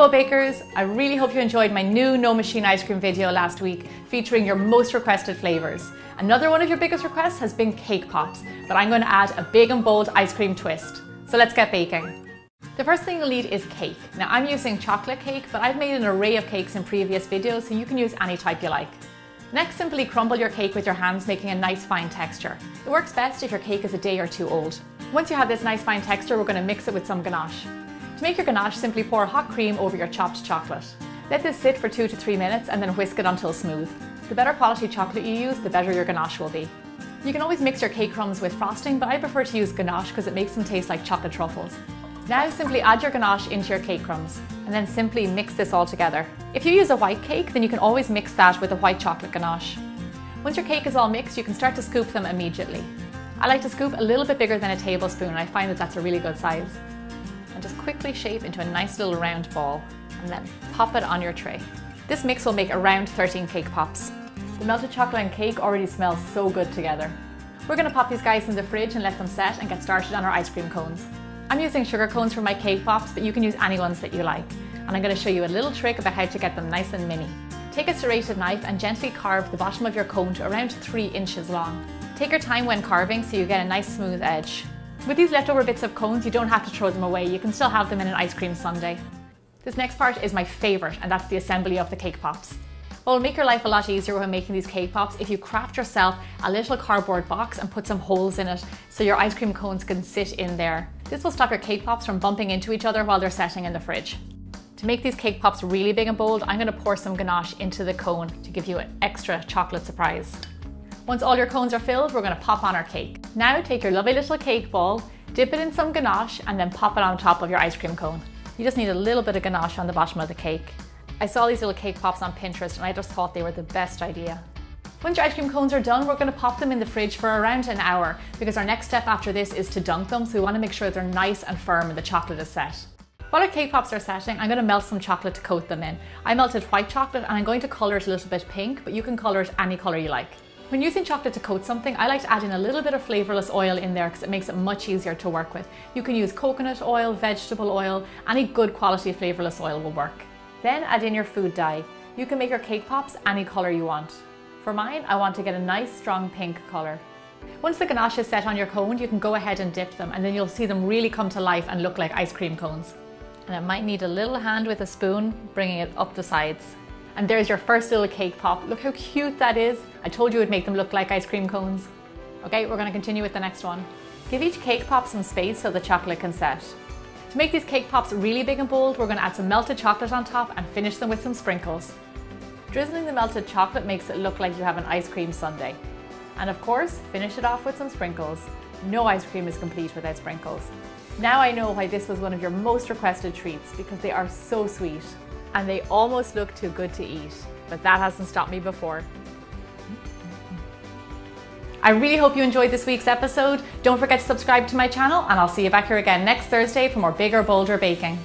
Hello bakers, I really hope you enjoyed my new no machine ice cream video last week featuring your most requested flavours. Another one of your biggest requests has been cake pops, but I'm going to add a big and bold ice cream twist. So let's get baking. The first thing you'll need is cake. Now I'm using chocolate cake, but I've made an array of cakes in previous videos, so you can use any type you like. Next, simply crumble your cake with your hands, making a nice fine texture. It works best if your cake is a day or two old. Once you have this nice fine texture, we're going to mix it with some ganache. To make your ganache, simply pour hot cream over your chopped chocolate. Let this sit for 2 to 3 minutes and then whisk it until smooth. The better quality chocolate you use, the better your ganache will be. You can always mix your cake crumbs with frosting, but I prefer to use ganache because it makes them taste like chocolate truffles. Now simply add your ganache into your cake crumbs and then simply mix this all together. If you use a white cake, then you can always mix that with a white chocolate ganache. Once your cake is all mixed, you can start to scoop them immediately. I like to scoop a little bit bigger than a tablespoon, and I find that that's a really good size. And just quickly shape into a nice little round ball and then pop it on your tray. This mix will make around 13 cake pops. The melted chocolate and cake already smell so good together. We're going to pop these guys in the fridge and let them set and get started on our ice cream cones. I'm using sugar cones for my cake pops, but you can use any ones that you like. And I'm going to show you a little trick about how to get them nice and mini. Take a serrated knife and gently carve the bottom of your cone to around 3 inches long. Take your time when carving so you get a nice smooth edge. With these leftover bits of cones, you don't have to throw them away. You can still have them in an ice cream sundae. This next part is my favourite, and that's the assembly of the cake pops. Well, it'll make your life a lot easier when making these cake pops if you craft yourself a little cardboard box and put some holes in it so your ice cream cones can sit in there. This will stop your cake pops from bumping into each other while they're setting in the fridge. To make these cake pops really big and bold, I'm going to pour some ganache into the cone to give you an extra chocolate surprise. Once all your cones are filled, we're going to pop on our cake. Now take your lovely little cake ball, dip it in some ganache and then pop it on top of your ice cream cone. You just need a little bit of ganache on the bottom of the cake. I saw these little cake pops on Pinterest and I just thought they were the best idea. Once your ice cream cones are done, we're going to pop them in the fridge for around an hour because our next step after this is to dunk them, so we want to make sure they're nice and firm and the chocolate is set. While our cake pops are setting, I'm going to melt some chocolate to coat them in. I melted white chocolate and I'm going to colour it a little bit pink, but you can colour it any colour you like. When using chocolate to coat something, I like to add in a little bit of flavourless oil in there because it makes it much easier to work with. You can use coconut oil, vegetable oil, any good quality flavourless oil will work. Then add in your food dye. You can make your cake pops any colour you want. For mine, I want to get a nice strong pink colour. Once the ganache is set on your cone, you can go ahead and dip them and then you'll see them really come to life and look like ice cream cones. And it might need a little hand with a spoon, bringing it up the sides. And there's your first little cake pop. Look how cute that is. I told you it would make them look like ice cream cones. Okay, we're going to continue with the next one. Give each cake pop some space so the chocolate can set. To make these cake pops really big and bold, we're going to add some melted chocolate on top and finish them with some sprinkles. Drizzling the melted chocolate makes it look like you have an ice cream sundae. And of course, finish it off with some sprinkles. No ice cream is complete without sprinkles. Now I know why this was one of your most requested treats, because they are so sweet. And they almost look too good to eat, but that hasn't stopped me before. I really hope you enjoyed this week's episode. Don't forget to subscribe to my channel and I'll see you back here again next Thursday for more bigger, bolder baking.